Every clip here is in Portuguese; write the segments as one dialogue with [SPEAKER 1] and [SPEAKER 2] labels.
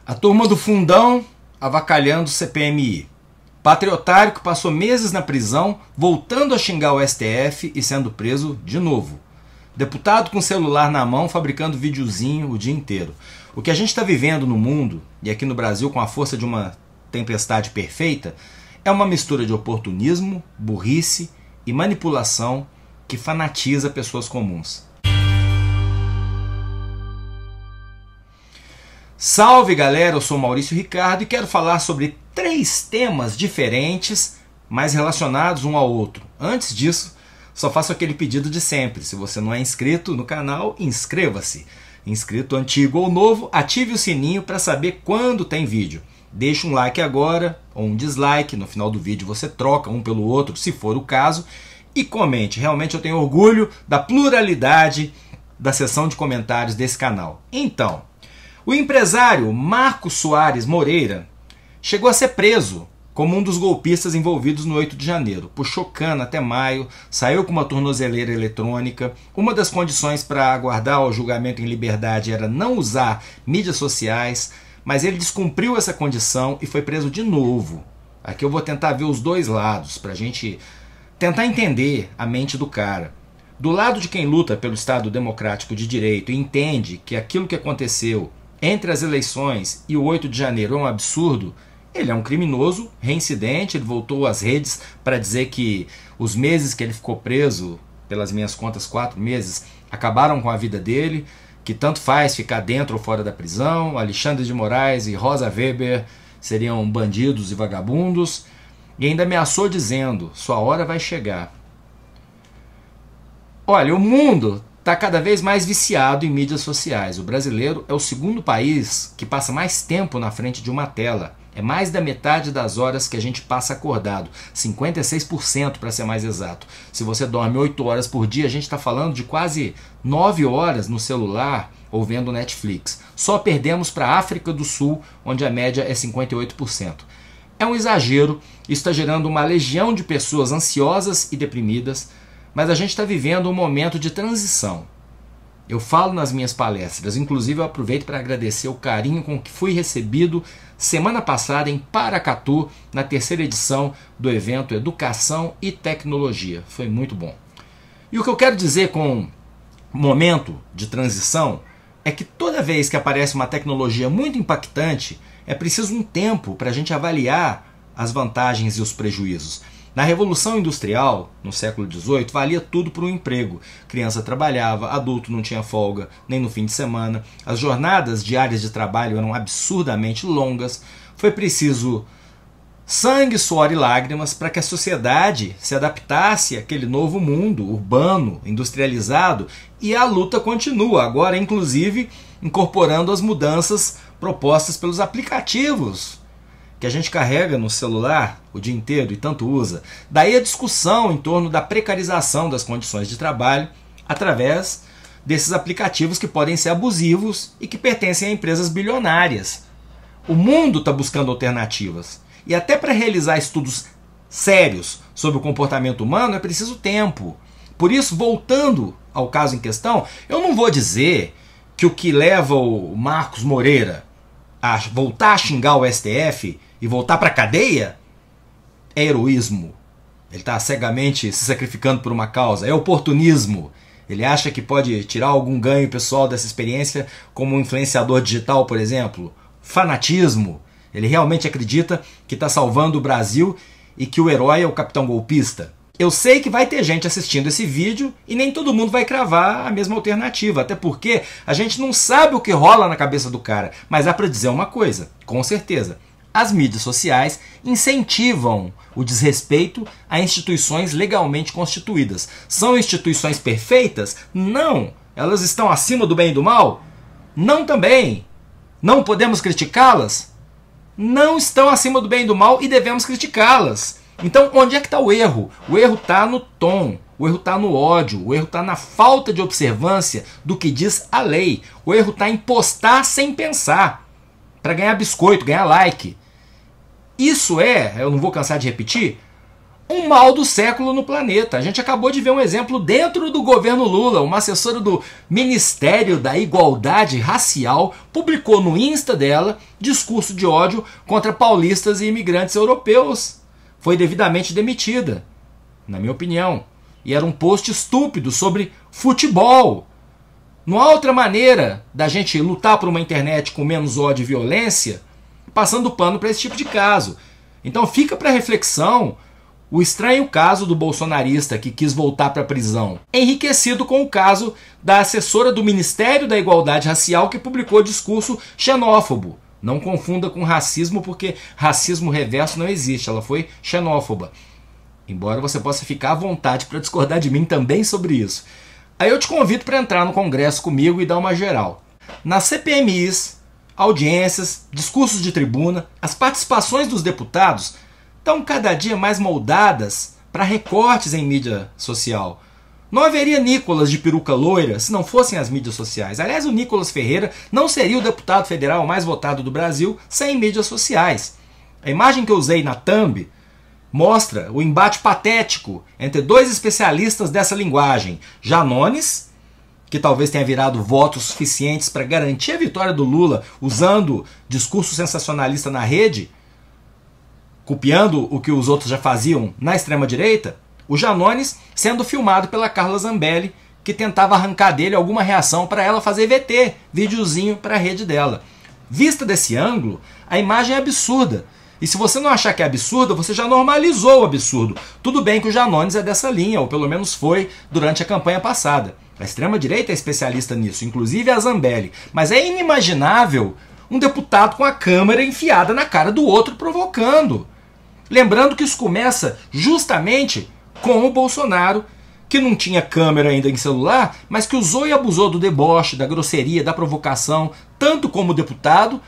[SPEAKER 1] A turma do fundão avacalhando o CPMI. Patriotário que passou meses na prisão, voltando a xingar o STF e sendo preso de novo. Deputado com celular na mão, fabricando videozinho o dia inteiro. O que a gente está vivendo no mundo, e aqui no Brasil com a força de uma tempestade perfeita, é uma mistura de oportunismo, burrice e manipulação que fanatiza pessoas comuns. Salve galera, eu sou Maurício Ricardo e quero falar sobre 3 temas diferentes, mas relacionados um ao outro. Antes disso, só faço aquele pedido de sempre. Se você não é inscrito no canal, inscreva-se. Inscrito antigo ou novo, ative o sininho para saber quando tem vídeo. Deixe um like agora ou um dislike, no final do vídeo você troca um pelo outro, se for o caso. E comente, realmente eu tenho orgulho da pluralidade da seção de comentários desse canal. Então, o empresário Marcos Soares Moreira chegou a ser preso como um dos golpistas envolvidos no 8 de janeiro. Puxou cana até maio, saiu com uma tornozeleira eletrônica. Uma das condições para aguardar o julgamento em liberdade era não usar mídias sociais, mas ele descumpriu essa condição e foi preso de novo. Aqui eu vou tentar ver os dois lados, para a gente tentar entender a mente do cara. Do lado de quem luta pelo Estado Democrático de Direito e entende que aquilo que aconteceu entre as eleições e o 8 de janeiro é um absurdo, ele é um criminoso, reincidente, ele voltou às redes para dizer que os meses que ele ficou preso, pelas minhas contas 4 meses, acabaram com a vida dele, que tanto faz ficar dentro ou fora da prisão, Alexandre de Moraes e Rosa Weber seriam bandidos e vagabundos, e ainda ameaçou dizendo, sua hora vai chegar. Olha, o mundo está cada vez mais viciado em mídias sociais. O brasileiro é o segundo país que passa mais tempo na frente de uma tela. É mais da metade das horas que a gente passa acordado. 56% para ser mais exato. Se você dorme 8 horas por dia, a gente está falando de quase 9 horas no celular ou vendo Netflix. Só perdemos para a África do Sul, onde a média é 58%. É um exagero, isso está gerando uma legião de pessoas ansiosas e deprimidas, mas a gente está vivendo um momento de transição. Eu falo nas minhas palestras, inclusive eu aproveito para agradecer o carinho com que fui recebido semana passada em Paracatu, na 3ª edição do evento Educação e Tecnologia. Foi muito bom. E o que eu quero dizer com momento de transição é que toda vez que aparece uma tecnologia muito impactante, é preciso um tempo para a gente avaliar as vantagens e os prejuízos. Na Revolução Industrial, no século XVIII, valia tudo para o emprego. Criança trabalhava, adulto não tinha folga, nem no fim de semana. As jornadas diárias de trabalho eram absurdamente longas. Foi preciso sangue, suor e lágrimas para que a sociedade se adaptasse àquele novo mundo urbano, industrializado. E a luta continua, agora inclusive incorporando as mudanças propostas pelos aplicativos que a gente carrega no celular o dia inteiro e tanto usa. Daí a discussão em torno da precarização das condições de trabalho através desses aplicativos que podem ser abusivos e que pertencem a empresas bilionárias. O mundo está buscando alternativas. E até para realizar estudos sérios sobre o comportamento humano é preciso tempo. Por isso, voltando ao caso em questão, eu não vou dizer que o que leva o Marcos Moreira a voltar a xingar o STF e voltar para a cadeia é heroísmo. Ele está cegamente se sacrificando por uma causa. É oportunismo. Ele acha que pode tirar algum ganho pessoal dessa experiência como um influenciador digital, por exemplo. Fanatismo. Ele realmente acredita que está salvando o Brasil e que o herói é o capitão golpista. Eu sei que vai ter gente assistindo esse vídeo e nem todo mundo vai cravar a mesma alternativa, até porque a gente não sabe o que rola na cabeça do cara. Mas dá para dizer uma coisa, com certeza. As mídias sociais incentivam o desrespeito a instituições legalmente constituídas. São instituições perfeitas? Não. Elas estão acima do bem e do mal? Não também. Não podemos criticá-las? Não estão acima do bem e do mal e devemos criticá-las. Então, onde é que está o erro? O erro está no tom, o erro está no ódio, o erro está na falta de observância do que diz a lei. O erro está em postar sem pensar, para ganhar biscoito, ganhar like. Isso é, eu não vou cansar de repetir, um mal do século no planeta. A gente acabou de ver um exemplo dentro do governo Lula. Uma assessora do Ministério da Igualdade Racial publicou no Insta dela discurso de ódio contra paulistas e imigrantes europeus. Foi devidamente demitida, na minha opinião. E era um post estúpido sobre futebol. Não há outra maneira da gente lutar por uma internet com menos ódio e violência passando pano para esse tipo de caso. Então fica para reflexão o estranho caso do bolsonarista que quis voltar para a prisão, enriquecido com o caso da assessora do Ministério da Igualdade Racial que publicou discurso xenófobo. Não confunda com racismo, porque racismo reverso não existe, ela foi xenófoba. Embora você possa ficar à vontade para discordar de mim também sobre isso. Aí eu te convido para entrar no Congresso comigo e dar uma geral. Nas CPMIs, audiências, discursos de tribuna, as participações dos deputados estão cada dia mais moldadas para recortes em mídia social. Não haveria Nicolas de peruca loira se não fossem as mídias sociais. Aliás, o Nicolas Ferreira não seria o deputado federal mais votado do Brasil sem mídias sociais. A imagem que eu usei na thumb mostra o embate patético entre dois especialistas dessa linguagem. Janones, que talvez tenha virado votos suficientes para garantir a vitória do Lula usando discurso sensacionalista na rede, copiando o que os outros já faziam na extrema-direita, o Janones sendo filmado pela Carla Zambelli, que tentava arrancar dele alguma reação para ela fazer VT, videozinho para a rede dela. Vista desse ângulo, a imagem é absurda. E se você não achar que é absurda, você já normalizou o absurdo. Tudo bem que o Janones é dessa linha, ou pelo menos foi durante a campanha passada. A extrema-direita é especialista nisso, inclusive a Zambelli. Mas é inimaginável um deputado com a câmera enfiada na cara do outro provocando. Lembrando que isso começa justamente com o Bolsonaro, que não tinha câmera ainda em celular, mas que usou e abusou do deboche, da grosseria, da provocação, tanto como deputado,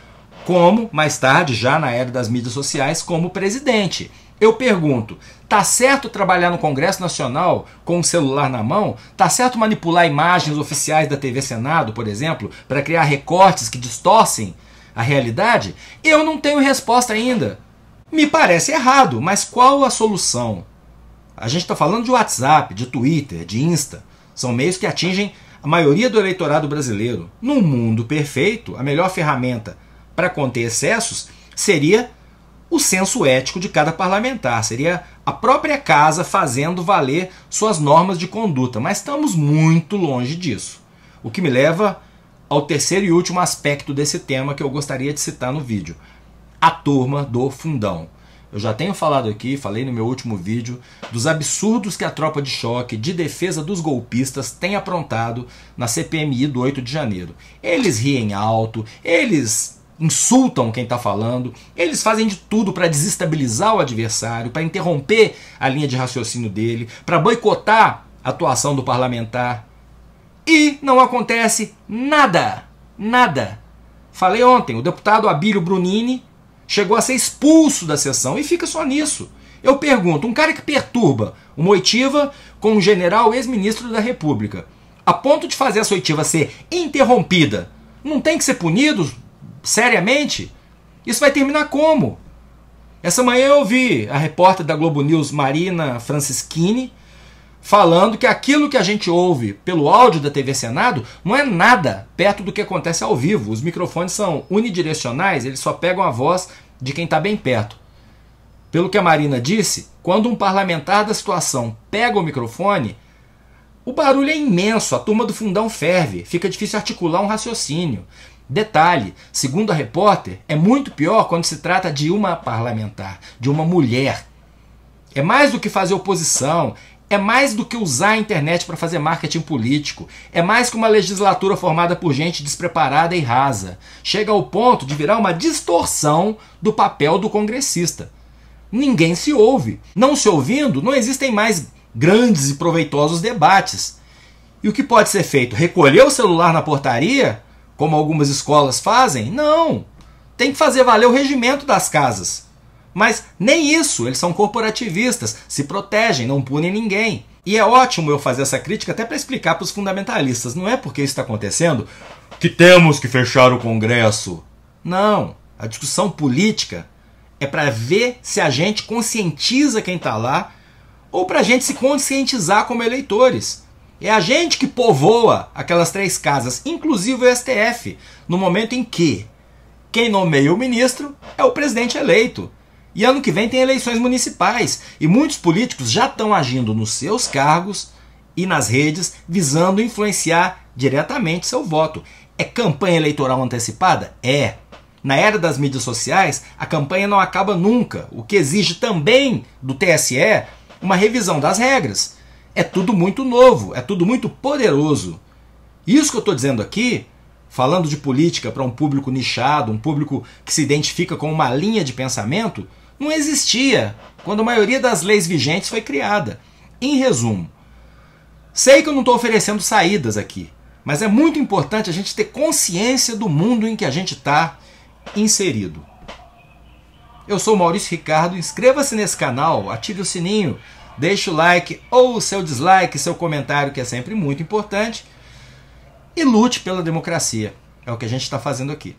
[SPEAKER 1] como, mais tarde, já na era das mídias sociais, como presidente. Eu pergunto, tá certo trabalhar no Congresso Nacional com o celular na mão? Tá certo manipular imagens oficiais da TV Senado, por exemplo, para criar recortes que distorcem a realidade? Eu não tenho resposta ainda. Me parece errado, mas qual a solução? A gente está falando de WhatsApp, de Twitter, de Insta. São meios que atingem a maioria do eleitorado brasileiro. Num mundo perfeito, a melhor ferramenta para conter excessos seria o senso ético de cada parlamentar. Seria a própria casa fazendo valer suas normas de conduta. Mas estamos muito longe disso. O que me leva ao terceiro e último aspecto desse tema que eu gostaria de citar no vídeo. A turma do fundão. Eu já tenho falado aqui, falei no meu último vídeo, dos absurdos que a tropa de choque de defesa dos golpistas tem aprontado na CPMI do 8 de janeiro. Eles riem alto, eles insultam quem está falando, eles fazem de tudo para desestabilizar o adversário, para interromper a linha de raciocínio dele, para boicotar a atuação do parlamentar. E não acontece nada, nada. Falei ontem, o deputado Abílio Brunini chegou a ser expulso da sessão e fica só nisso. Eu pergunto, um cara que perturba uma oitiva com um general ex-ministro da República, a ponto de fazer essa oitiva ser interrompida, não tem que ser punido seriamente? Isso vai terminar como? Essa manhã eu ouvi a repórter da Globo News, Marina Francischini, falando que aquilo que a gente ouve pelo áudio da TV Senado não é nada perto do que acontece ao vivo. Os microfones são unidirecionais, eles só pegam a voz de quem está bem perto. Pelo que a Marina disse, quando um parlamentar da situação pega o microfone, o barulho é imenso, a turma do fundão ferve, fica difícil articular um raciocínio. Detalhe, segundo a repórter, é muito pior quando se trata de uma parlamentar, de uma mulher. É mais do que fazer oposição, é mais do que usar a internet para fazer marketing político. É mais que uma legislatura formada por gente despreparada e rasa. Chega ao ponto de virar uma distorção do papel do congressista. Ninguém se ouve. Não se ouvindo, não existem mais grandes e proveitosos debates. E o que pode ser feito? Recolher o celular na portaria, como algumas escolas fazem? Não. Tem que fazer valer o regimento das casas. Mas nem isso, eles são corporativistas, se protegem, não punem ninguém. E é ótimo eu fazer essa crítica até para explicar para os fundamentalistas. Não é porque isso está acontecendo que temos que fechar o Congresso. Não, a discussão política é para ver se a gente conscientiza quem está lá ou para a gente se conscientizar como eleitores. É a gente que povoa aquelas 3 casas, inclusive o STF, no momento em que quem nomeia o ministro é o presidente eleito. E ano que vem tem eleições municipais, e muitos políticos já estão agindo nos seus cargos e nas redes, visando influenciar diretamente seu voto. É campanha eleitoral antecipada? É. Na era das mídias sociais, a campanha não acaba nunca, o que exige também do TSE uma revisão das regras. É tudo muito novo, é tudo muito poderoso. Isso que eu estou dizendo aqui, falando de política para um público nichado, um público que se identifica com uma linha de pensamento, não existia quando a maioria das leis vigentes foi criada. Em resumo, sei que eu não estou oferecendo saídas aqui, mas é muito importante a gente ter consciência do mundo em que a gente está inserido. Eu sou o Maurício Ricardo, inscreva-se nesse canal, ative o sininho, deixe o like ou o seu dislike, seu comentário, que é sempre muito importante, e lute pela democracia. É o que a gente está fazendo aqui.